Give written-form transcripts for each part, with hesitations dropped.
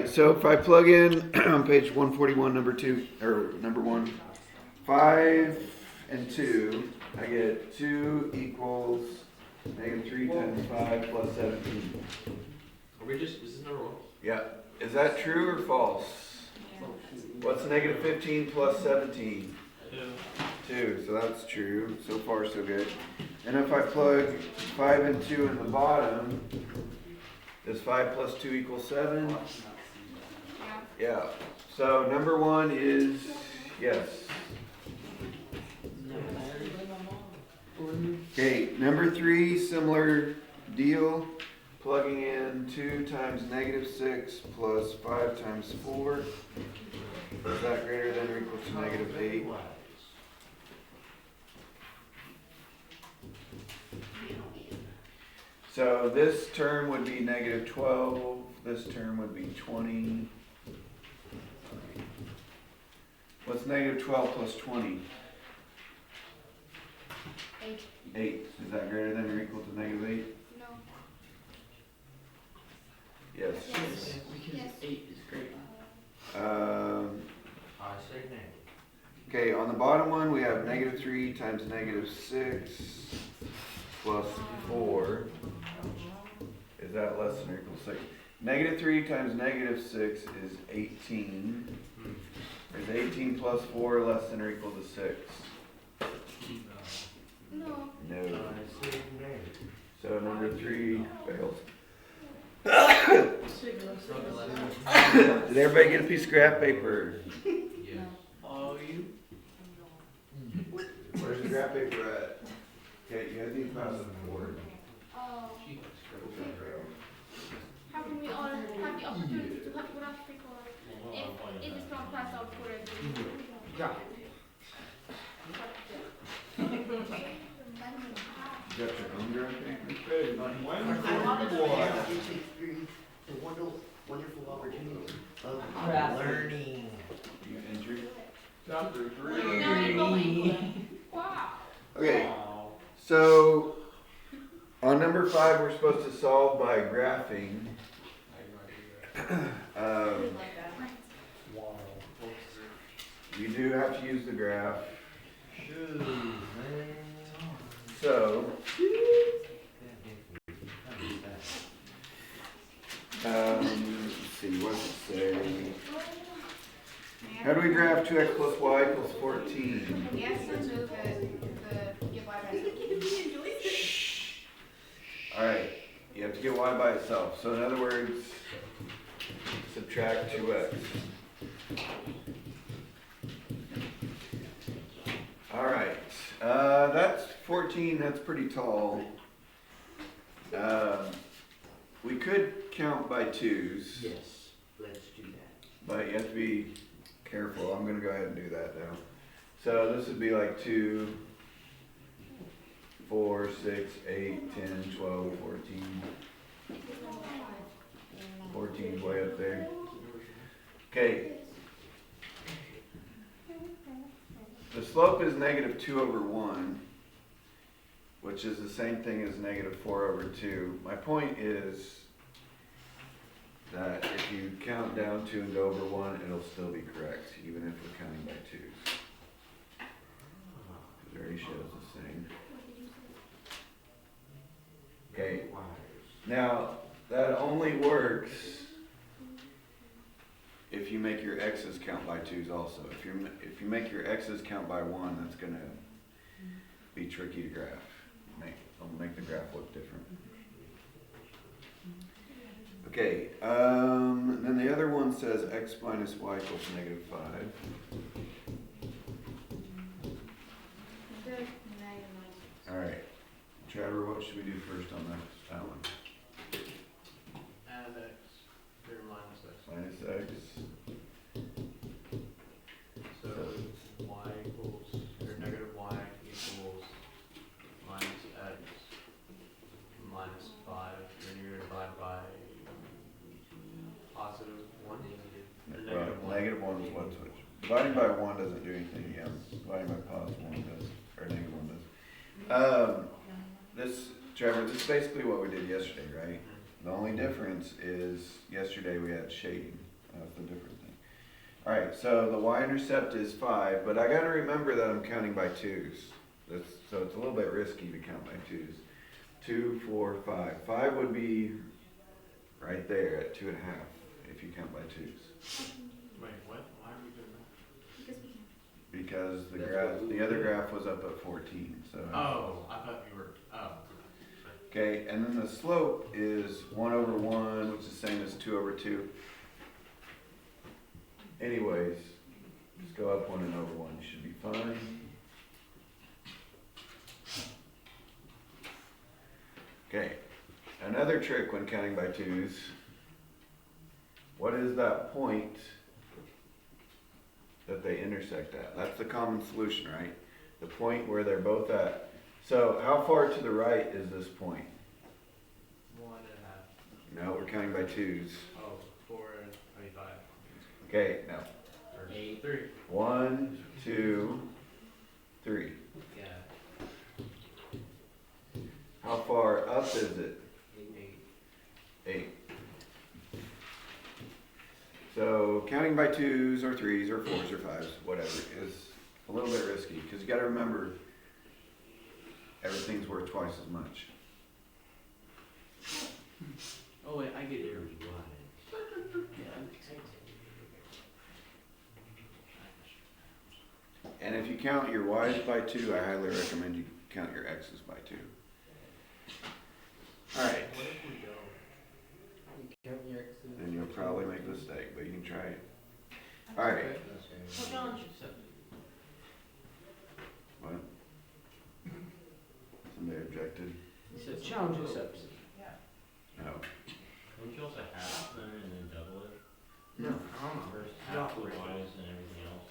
So if I plug in on page 141, number 1, 5 and 2, I get 2 equals -3 times 5 plus 17. Is this number 1? Yeah. Is that true or false? What's -15 plus 17? 2. So that's true. So far so good. And if I plug 5 and 2 in the bottom, does 5 plus 2 equal 7? Yeah. So number 1 is yes. Okay, number 3, similar deal. Plugging in 2 times -6 plus 5 times 4. Is that greater than or equal to -8? So this term would be -12. This term would be 20. What's -12 plus 20? 8. 8. Is that greater than or equal to -8? No. Yes. Yes. Because 8 is great. I say nay. Okay, on the bottom one we have -3 times -6 plus 4. Is that less than or equal to 6? -3 times -6 is 18. Is 18 plus 4 less than or equal to 6? No. No. I say nay. So number 3 fails. Did everybody get a piece of graph paper? Yeah. Oh, you? Where's the graph paper at? Okay, you guys need to pass it forward. Oh. How can we all have the opportunity to have graph paper if it is not passed out for it? Yeah. You got your own graph paper? I wanted to experience the wonderful opportunity of learning. You injured? Chapter Wow. Okay, so on number 5 we're supposed to solve by graphing. You do have to use the graph. So, let's see, what does it say? How do we graph 2x plus y equals 14? Yes, so the give y by Alright, you have to get y by itself. So in other words, subtract 2x. Alright, that's 14, that's pretty tall. We could count by 2s. Yes, let's do that. But you have to be careful. I'm going to go ahead and do that now. So this would be like 2, 4, 6, 8, 10, 12, 14. 14 is way up there. Okay. The slope is -2/1, which is the same thing as -4/2. My point is that if you count down 2 and go over 1, it'll still be correct, even if we're counting by 2s. The ratio is the same. Okay, now that only works if you make your x's count by 2s also. If you make your x's count by 1, that's going to be tricky to graph. It'll make the graph look different. Okay, then the other one says x minus y equals -5. Alright, Trevor, what should we do first on that one? Add x. Or minus x. Minus x. So y equals, or -y equals minus x minus 5. Then you're going to divide by +1. Well, -1 is one switch. Dividing by 1 doesn't do anything, yeah. Dividing by +1 does, or -1 does. Trevor, this is basically what we did yesterday, right? The only difference is yesterday we had shading. That's the different thing. Alright, so the y-intercept is 5, but I gotta remember that I'm counting by 2's. So it's a little bit risky to count by 2's. 2, 4, 5. 5 would be right there at 2.5 if you count by 2's. Wait, what? Why are we doing that? Because we can. Because the That's graph, what we the other did. graph was up at 14, so. Oh, I thought you were, oh. Okay, and then the slope is 1 over 1, which is the same as 2 over 2. Anyways, just go up 1 and over 1, you should be fine. Okay, another trick when counting by 2's, what is that point that they intersect at? That's the common solution, right? The point where they're both at. So how far to the right is this point? 1.5. No, we're counting by 2's. Oh, 4 and 25. Okay, now, Or 3. 1, 2, 3. Yeah. How far up is it? 8. 8. So counting by 2's or 3's or 4's or 5's, whatever, is a little bit risky because you got to remember everything's worth twice as much. Oh wait, I get you. And if you count your y's by 2, I highly recommend you count your x's by 2. Alright, What if we go? Count your X's. then you'll probably make a mistake, but you can try it. Alright, Well, John, you said. what? Somebody objected? You said Challenge accepted. No. Don't you also half them and then double it? No. First half the y's and everything else,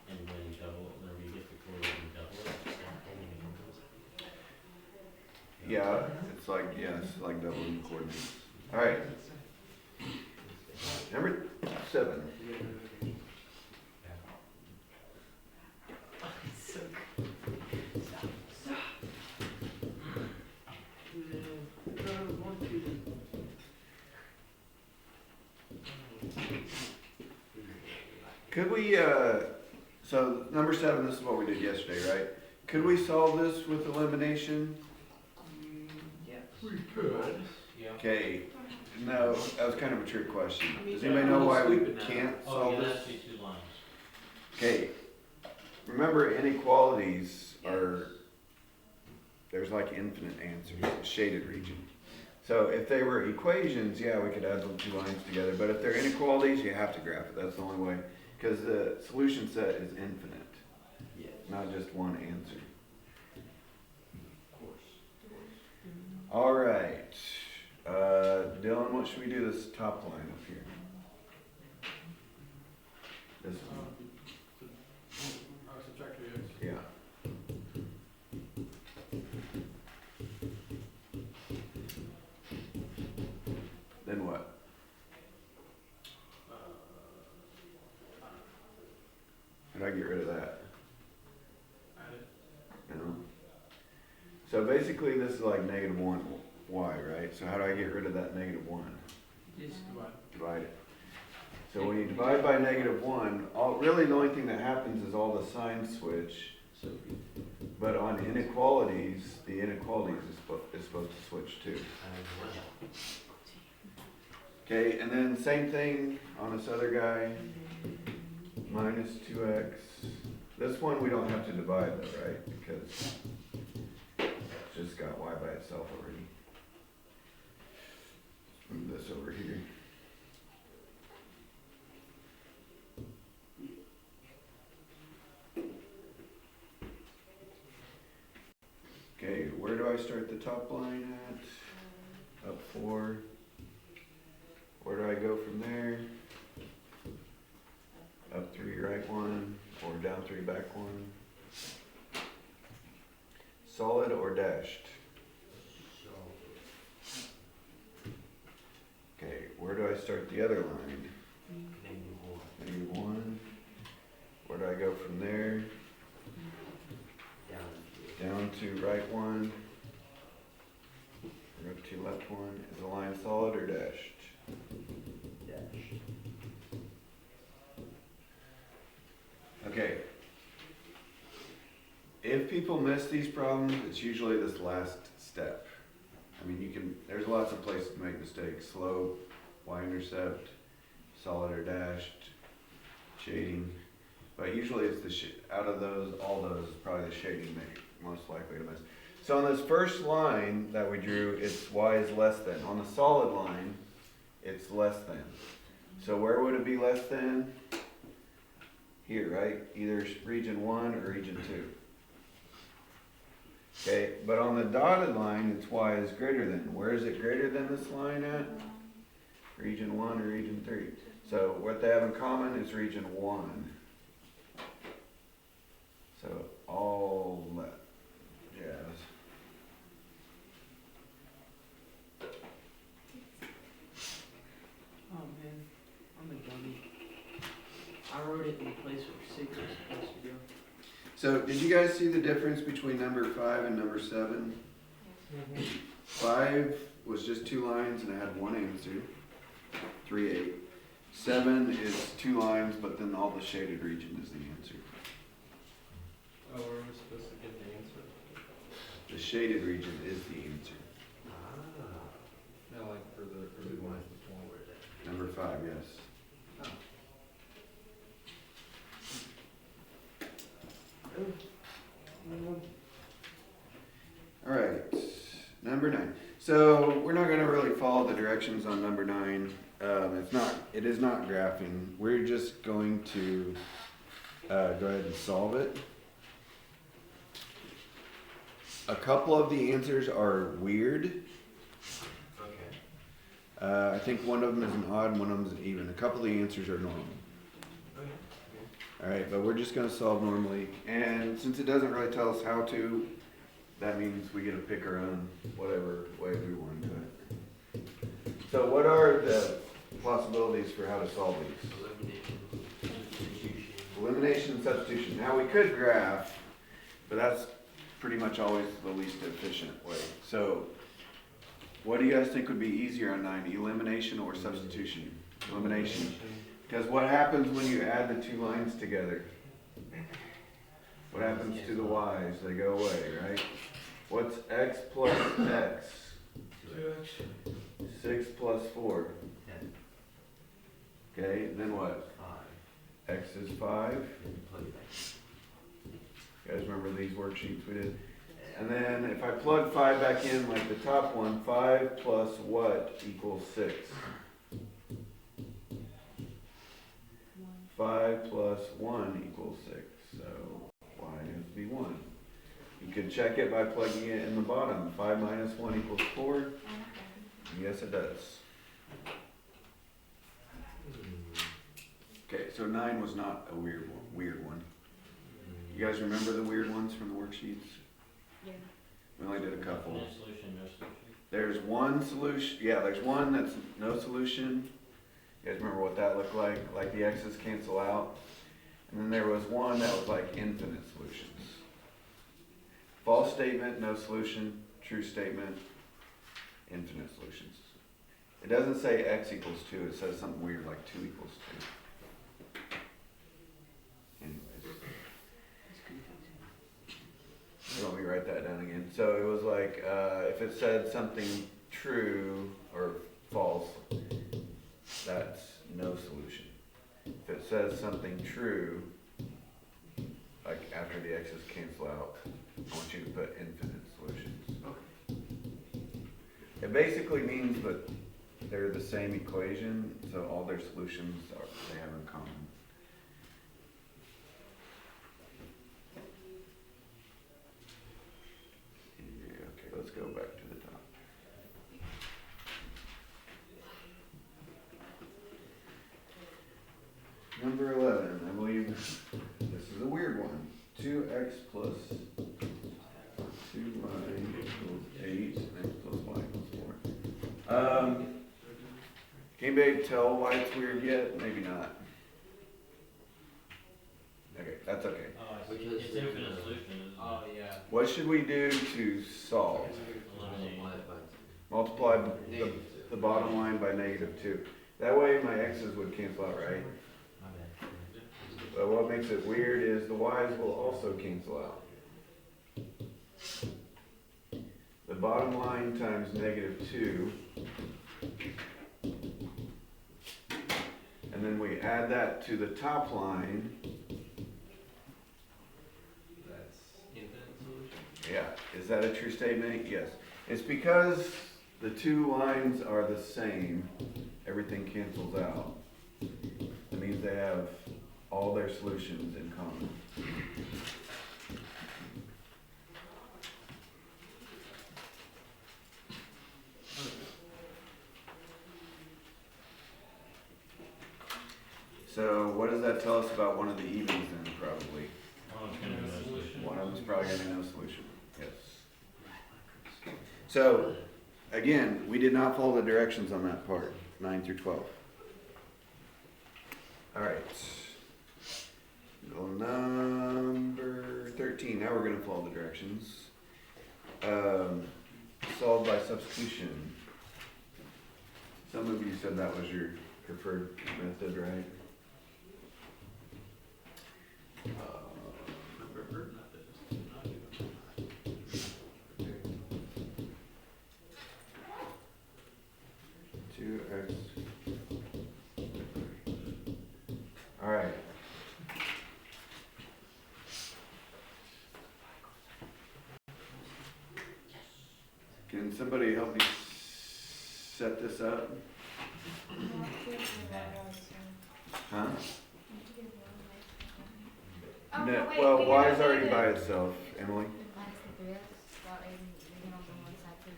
and then double it, whenever you get the coordinate, you double it. Yeah, it's like doubling the coordinates. Alright. Number 7. Could we, so number 7, this is what we did yesterday, right? Could we solve this with elimination? Yes. We could. Yeah. Okay, no, that was kind of a trick question. Does Yeah, anybody know we'll why we sweep it now. can't Oh, solve yeah, this? that's these 2 lines. Okay, remember inequalities are, there's like infinite answers, shaded region. So if they were equations, yeah, we could add the 2 lines together, but if they're inequalities, you have to graph it, that's the only way. Because the solution set is infinite, Yes. not just one answer. Of course. Alright, Dylan, what should we do this top line up here? This one, Subtract 3x. yeah. Then what? How do I get rid of that? Add it. No. So basically this is like negative 1 y, right? So how do I get rid of that negative 1? Just divide. Divide it. So when you divide by negative 1, really the only thing that happens is all the signs switch. So, But on inequalities, the inequalities is supposed to switch too. Okay, and then same thing on this other guy, minus 2x. This one we don't have to divide though, right? Because it's just got y by itself already. Move this over here. Okay, where do I start the top line at? Up 4. Where do I go from there? Up 3, right 1, or down 3, back 1? Solid or dashed? Okay, where do I start the other line? Negative 1. Where do I go from there? Down to right 1. Or up to left 1. Is the line solid or people miss these problems, it's usually this last step. I mean, there's lots of places to make mistakes. Slope, y-intercept, solid or dashed, shading. But usually it's out of those, all those, is probably the shading that you're most likely to miss. So on this first line that we drew, it's y is less than. On the solid line, it's less than. So where would it be less than? Here, right? Either region 1 or region 2. Okay, but on the dotted line, it's y is greater than. Where is it greater than this line at? Region 1 or region 3. So what they have in common is region 1. So all that jazz. Oh man, I'm a dummy. I wrote it in the place where 6 was supposed to go. So did you guys see the difference between number 5 and number 7? 5 was just 2 lines and it had one answer. 3, 8. 7 is 2 lines, but then all the shaded region is the answer. Oh, where are we supposed to get the answer? The shaded region is the answer. No, like for the ones before. Number 5, yes. All right, number 9. So we're not going to really follow the directions on number 9. It is not graphing. We're just going to go ahead and solve it. A couple of the answers are weird. Okay. I think one of them is an odd, one of them is an even. A couple of the answers are normal. Okay. All right, but we're just going to solve normally. And since it doesn't really tell us how to, that means we get to pick our own whatever way we want to do it. So what are the possibilities for how to solve these? Elimination and substitution. Now we could graph, but that's pretty much always the least efficient way. So what do you guys think would be easier on 9? Elimination or substitution? Elimination. Because what happens when you add the 2 lines together? What happens to the y's? They go away, right? What's x plus x? 6 plus 4. 10. Okay, then what? 5. X is 5. Plug it You guys remember these worksheets we did? And then if I plug 5 back in like the top one, 5 plus what equals 6? 5 plus 1 equals 6. So y is be 1. You could check it by plugging it in the bottom. 5 minus 1 equals 4. Yes, it does. Okay, so 9 was not a weird one. You guys remember the weird ones from the worksheets? Yeah. We only did a couple. No solution, no solution. There's one solution, yeah, there's one that's no solution. You guys remember what that looked like? Like the x's cancel out. And then there was one that was like infinite solutions. False statement, no solution. True statement, infinite solutions. It doesn't say x equals 2, it says something weird like 2 equals 2. Anyways. Let me write that down again. So it was like, if it said something true or false, that's no solution. If it says something true, like after the x's cancel out, I want you to put infinite solutions. Okay. It basically means that they're the same equation, so all their solutions they have in common. Okay, let's go back to the top. Number 11, I believe this is a weird one. 2x plus 2y equals 8, x plus y equals 4. Can anybody tell why it's weird yet? Maybe not. Okay, that's okay. Oh, I see. Because It's infinite solution, isn't it? Oh, yeah. What should we do to solve? Eliminate. Multiply the bottom line by -2. That way my x's would cancel out, right? My bad. But what makes it weird is the y's will also cancel out. bottom line times -2. And then we add that to the top line. That's infinite solution. Yeah, is that a true statement? Yes. It's because the two lines are the same, everything cancels out. That means they have all their solutions in common. So what does that tell us about one of the evens then, probably? Oh, it's gonna be no solution. One of them's probably gonna be no solution, yes. So, again, we did not follow the directions on that part, 9 through 12. All right. Number 13, now we're gonna follow the directions. Solve by substitution. Some of you said that was your preferred method, right? My preferred method is to not do it. 2x. All right. Can somebody help me set this up? Huh? Oh, No, wait, well, we y gotta is already do by the- itself, Emily. Minus the 3x, got even on one side too.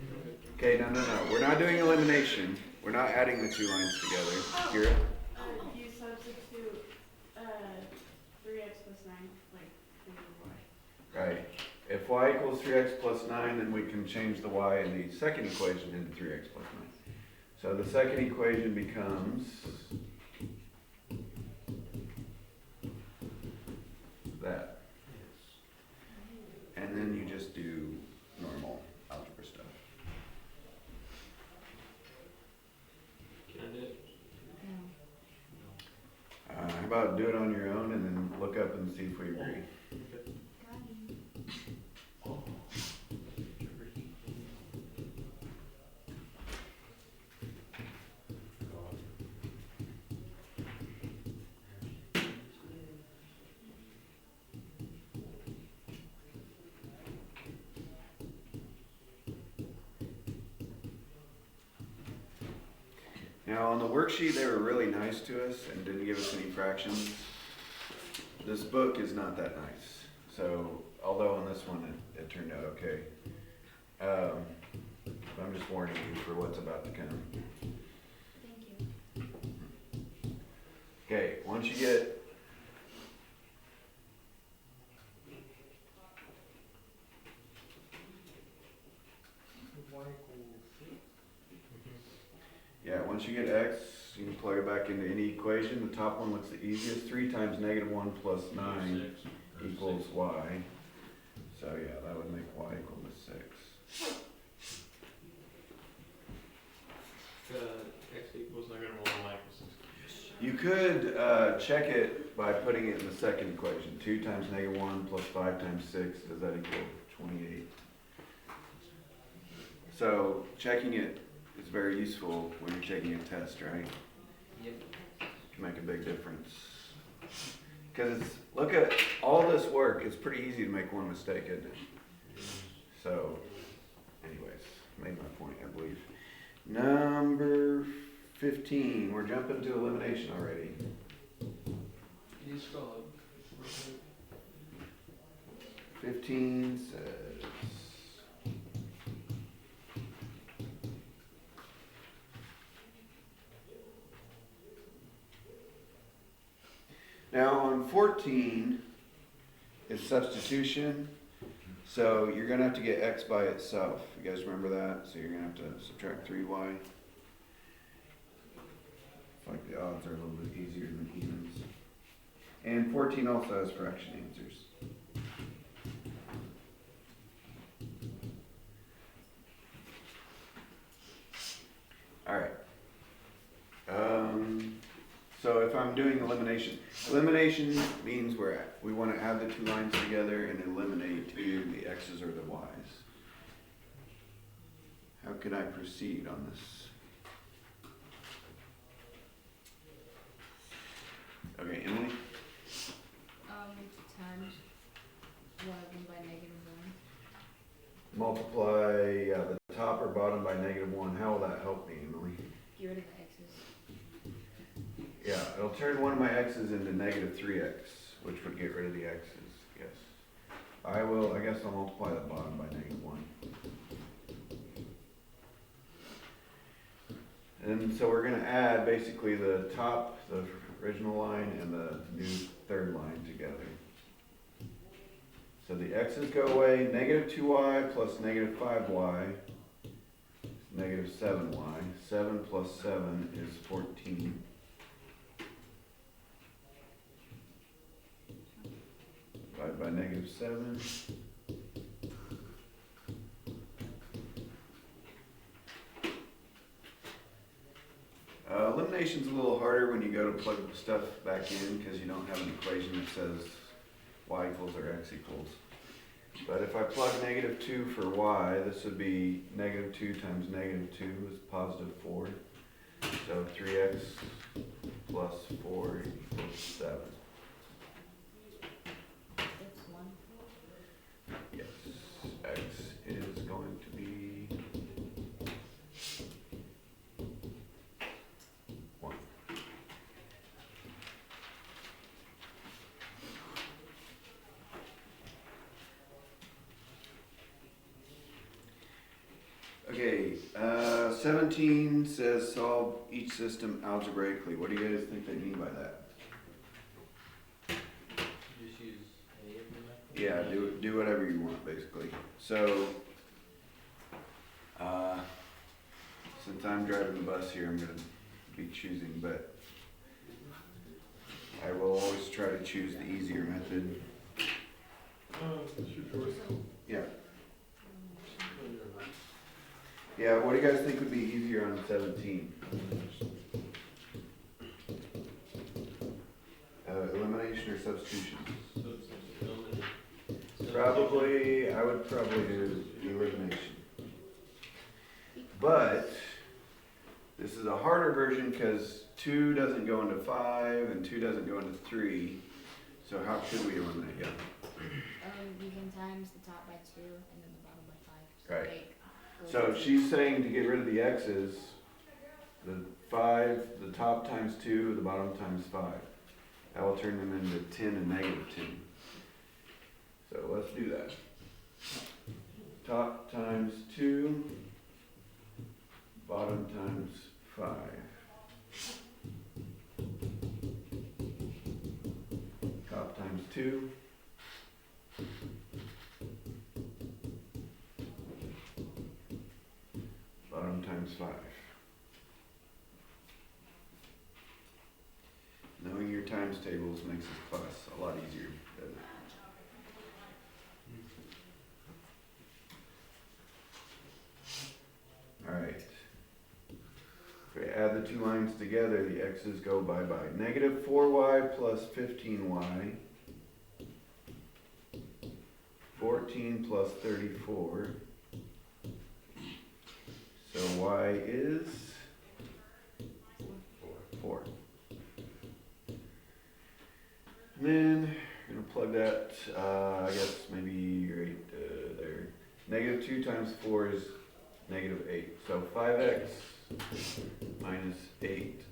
Okay, no. We're not doing elimination. We're not adding the two lines together. Kira? If you substitute, 3x plus 9, like, y. Right. If y equals 3x plus 9, then we can change the y in the second equation into 3x plus 9. So the second equation becomes that. And then you just do normal algebra stuff. Can I do it? No. How about do it on your own and then look up and see if we agree? Got you. Now, on the worksheet, they were really nice to us and didn't give us any fractions. This book is not that nice. So, although on this one it turned out okay. I'm just warning you for what's about to come. Thank you. Okay, once you get once you get x, you can plug it back into any equation. The top one looks the easiest. 3 times -1 plus 9 equals y. So yeah, that would make y equal to 6. X equals -1, y equals 6. You could check it by putting it in the second equation. 2 times -1 plus 5 times 6, does that equal 28? So checking it is very useful when you're taking a test, right? Yep. Can make a big difference. Because look at all this work, it's pretty easy to make one mistake, isn't it? So, anyways, made my point, I believe. Number 15, we're jumping to elimination already. Can you scroll up? 15 says, now on 14 is substitution. So you're gonna have to get x by itself. You guys remember that? So you're gonna have to subtract 3y. It's like the odds are a little bit easier than evens. And 14 also has fraction answers. All right. So if I'm doing elimination means we want to add the two lines together and eliminate either the x's or the y's. How can I proceed on this? Okay, Emily? Times one of them by -1. Multiply, yeah, the top or bottom by -1. How will that help me, Emily? Get rid of the x's. Yeah, it'll turn one of my x's into -3x, which would get rid of the x's, yes. I guess I'll multiply the bottom by -1. And so we're gonna add basically the top, the original line, and the new third line together. So the x's go away, -2y plus -5y is -7y. 7 plus 7 is 14. Divided by -7. Elimination's a little harder when you go to plug the stuff back in because you don't have an equation that says y equals or x equals. But if I plug -2 for y, this would be -2 times -2 is +4. So 3x plus 4 equals 7. It's 1. Yes, x is going to be 1. Okay, 17 says solve each system algebraically. What do you guys think they mean by that? Just use any of them. Yeah, do whatever you want, basically. So, since I'm driving the bus here, I'm gonna be choosing, but I will always try to choose the easier method. Yeah. Yeah, what do you guys think would be easier on 17? Elimination or substitution? Probably, I would probably do elimination. But, this is a harder version because 2 doesn't go into 5 and 2 doesn't go into 3. So how should we eliminate? Yeah. You can times the top by 2 and then the bottom by 5. So Right. like, go So to- she's saying to get rid of the x's, the 5, the top times 2, the bottom times 5. That will turn them into 10 and -10. So let's do that. Top times 2, bottom times 5. Top times 2. Bottom times 5. Knowing your times tables makes this class a lot easier, doesn't it? Alright. If we add the two lines together, the x's go bye-bye. -4y plus 15y. 14 plus 34. So y is 4. And then we're gonna plug that, I guess maybe right there. -2 times 4 is -8. So 5x minus 8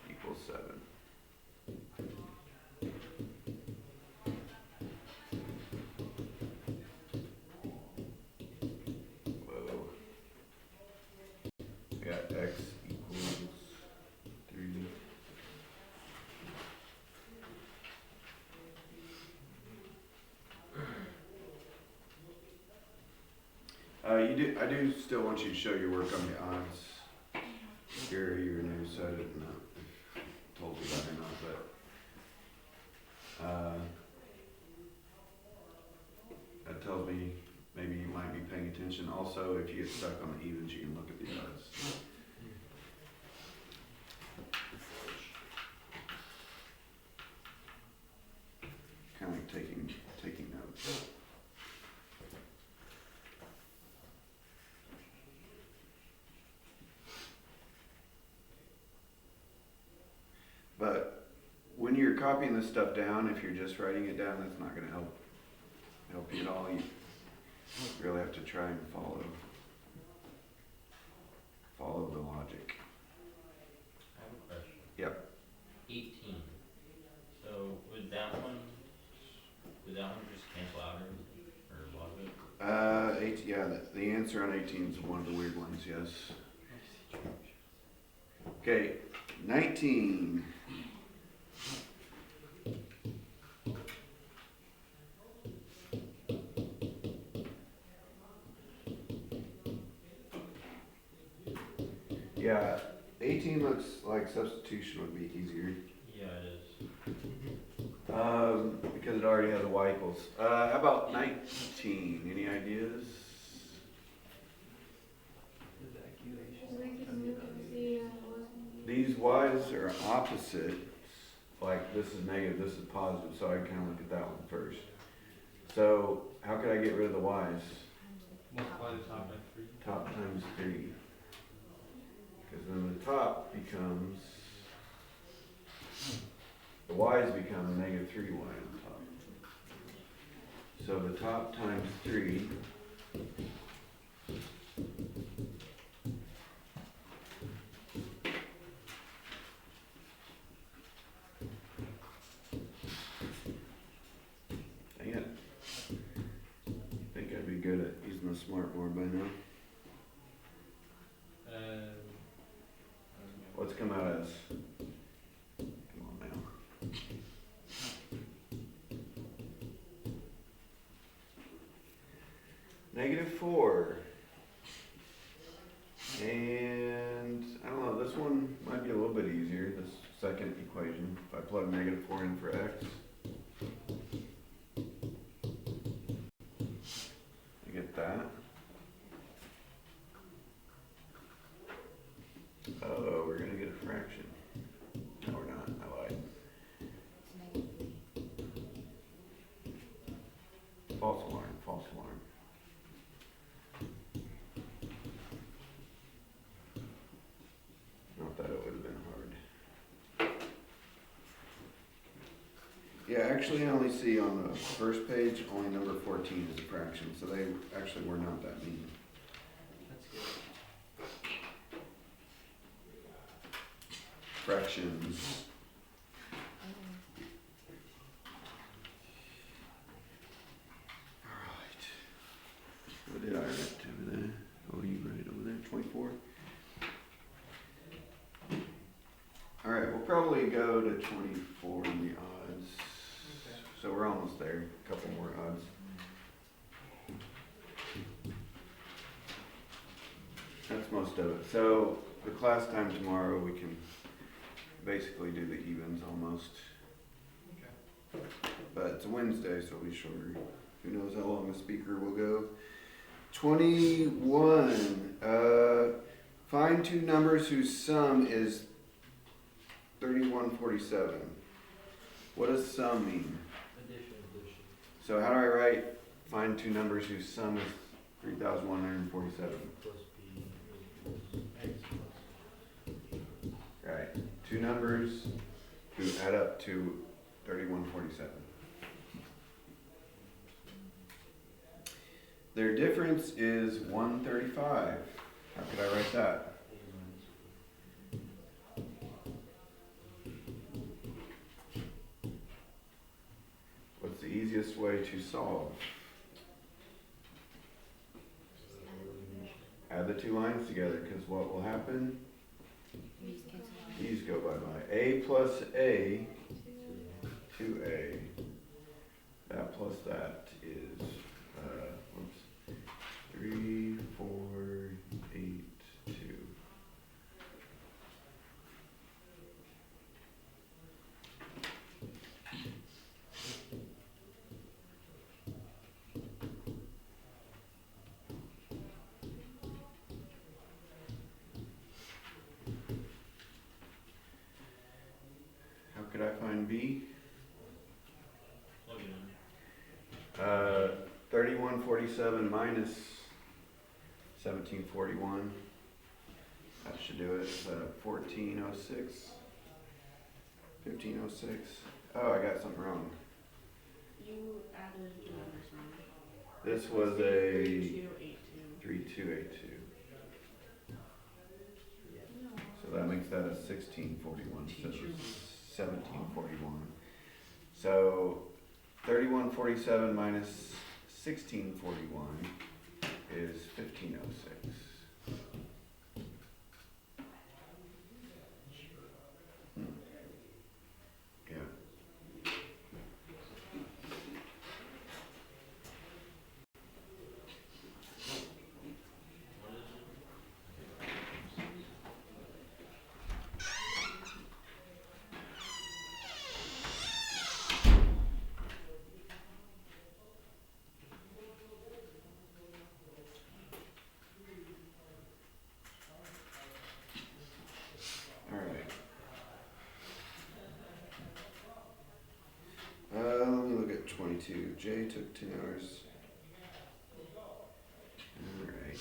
equals 7. Whoa. I got x equals 3. I do still want you to show your work on the odds. You're new, so I didn't know if I told you that or not, but that tells me maybe you might be paying attention. Also, if you get stuck on the evens, you can look at the odds. Kind of like taking notes. copying this stuff down, if you're just writing it down, that's not gonna help you at all. You really have to try and follow the logic. I have a question. Yep. 18. So would that one just cancel out everything, or a lot of it? Yeah, the answer on 18 is one of the weird ones, yes. Okay, 19. Yeah, 18 looks like substitution would be easier. Yeah, it is. Because it already has a y equals. How about 19? Any ideas? These y's are opposite. Like this is negative, this is positive, so I kind of look at that one first. So how could I get rid of the y's? Multiply the top by 3. Top times 3. Because then the top becomes, the y's become negative 3y on top. So the top times 3 dang it. I think I'd be good at using the smart board by now. What's come out as? Come on now. -4. And I don't know, this one might be a little bit easier, this second equation. If I plug -4 in for x, I get that. Oh, we're gonna get a fraction. No, we're not. I lied. It's negative 3. False alarm, false alarm. Not that it would have been hard. Yeah, actually I only see on the first page, only number 14 is a fraction, so they actually were not that mean. That's good. Fractions. Alright. What did I write over there? Oh, you write over there, 24? Alright, we'll probably go to 24 in the odds. Okay. So we're almost there, a couple more odds. That's most of it. So the class time tomorrow, we can basically do the evens almost. Okay. But it's a Wednesday, so it'll be shorter. Who knows how long the speaker will go. 21. Find two numbers whose sum is 3147. What does sum mean? Addition. So how do I write find two numbers whose sum is 3147? Plus b equals x plus. Right. Two numbers who add up to 3147. Their difference is 135. How could I write that? What's the easiest way to solve? Add the two lines together, because what will happen? These cancel out. These go bye-bye. A plus A, 2A. That plus that is, 3, 4, 8, 2. How could I find B? Plug it in. 3147 minus 1741. That should do it. 1406. 1506. Oh, I got something wrong. You added the numbers wrong. This was a 3282. 3282. No. So that makes that a 1641 instead of 1741. So 3147 minus 1641 is 1506. Yeah. What is it? All right. Let me look at 22. J took 10 hours. All right.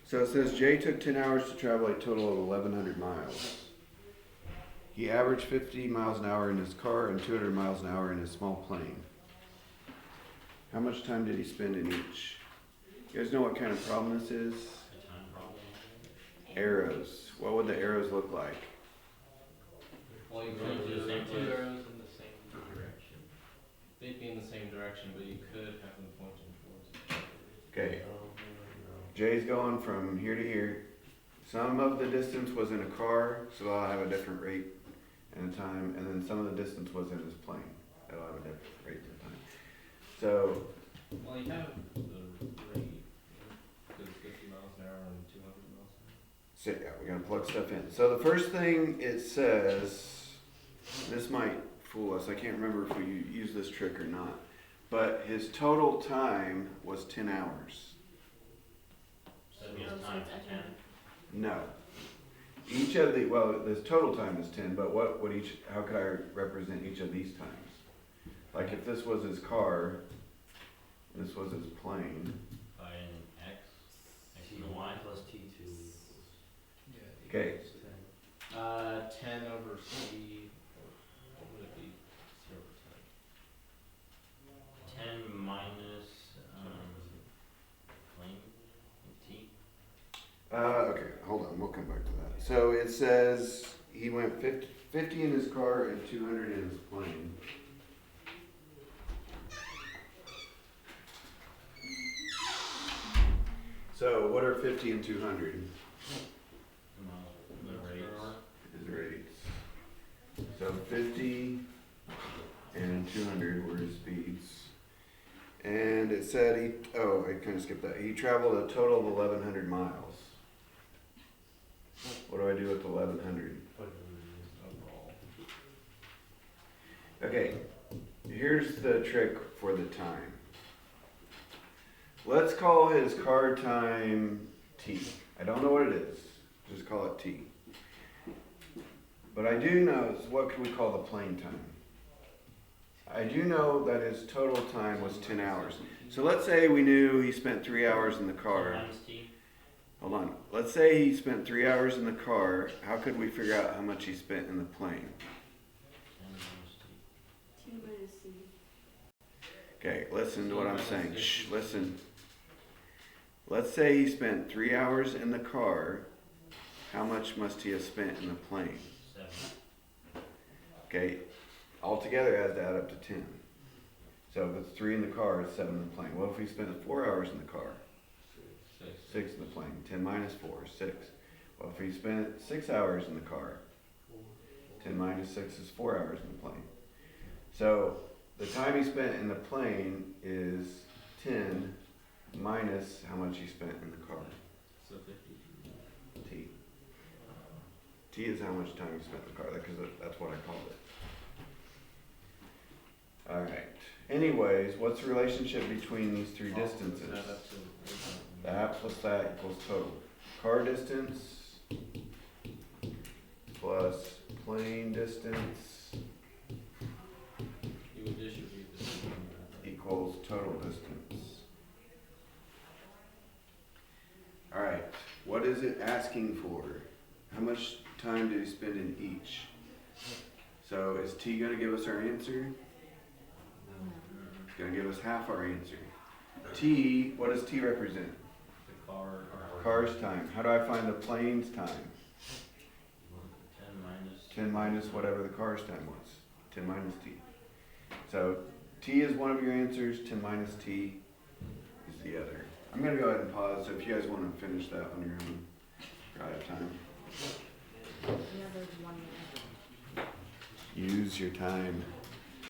So it says Jay took 10 hours to travel a total of 1,100 miles. He averaged 50 miles an hour in his car and 200 miles an hour in his small plane. How much time did he spend in each? You guys know what kind of problem this is? A time problem? Arrows. What would the arrows look like? Well, you Going could to do the same two place. arrows in the same Direction. They'd be in the same direction, but you could have them pointing towards each other. Okay. Jay's going from here to here. Some of the distance was in a car, so I'll have a different rate and a time, and then some of the distance was in his plane. That'll have a different rate and time. So, Well, you have the rate, because 50 miles an hour and 200 miles an hour. so yeah, we're gonna plug stuff in. So the first thing it says, this might fool us. I can't remember if we use this trick or not, but his total time was 10 hours. So he has time to 10. No. Each of the, well, this total time is 10, but what would each, how could I represent each of these times? Like if this was his car, this was his plane. By an X and Y. plus T2. Yeah. Okay. 10 over C, what would it be? 0%. 10 minus plane T. Okay, hold on, we'll come back to that. So it says he went 50 in his car and 200 in his plane. So what are 50 and 200? The rates. His rates. So 50 and 200 were his speeds. And it said he, oh, I kind of skipped that. He traveled a total of 1,100 miles. What do I do with 1,100? Overall. Okay, here's the trick for the time. Let's call his car time T. I don't know what it is. Just call it T. But I do know, what could we call the plane time? I do know that his total time was 10 hours. So let's say we knew he spent 3 hours in the car. Minus T. Hold on. Let's say he spent 3 hours in the car. How could we figure out how much he spent in the plane? 10 minus T. 2 minus C. Okay, listen to what I'm saying. Shh, listen. Let's say he spent 3 hours in the car. How much must he have spent in the plane? 7. Okay, altogether it has to add up to 10. So if it's 3 in the car, it's 7 in the plane. What if he spent 4 hours in the car? 6 in the plane. 10 minus 4 is 6. Well, if he spent 6 hours in the car, 10 minus 6 is 4 hours in the plane. So the time he spent in the plane is 10 minus how much he spent in the car. So 50. T. T is how much time he spent in the car, because that's what I called it. Alright. Anyways, what's the relationship between these three distances? Add up to That plus that equals total. Car distance plus plane distance You would distribute this. equals total distance. Alright, what is it asking for? How much time do we spend in each? So is t gonna give us our answer? It's gonna give us half our answer. T, what does t represent? The car. Car's time. How do I find the plane's time? 10 minus whatever the car's time was. 10 minus t. So t is one of your answers, 10 minus t is the other. I'm gonna go ahead and pause, so if you guys wanna finish that on your own, I have time. Yeah, there's 1 minute. Use your time.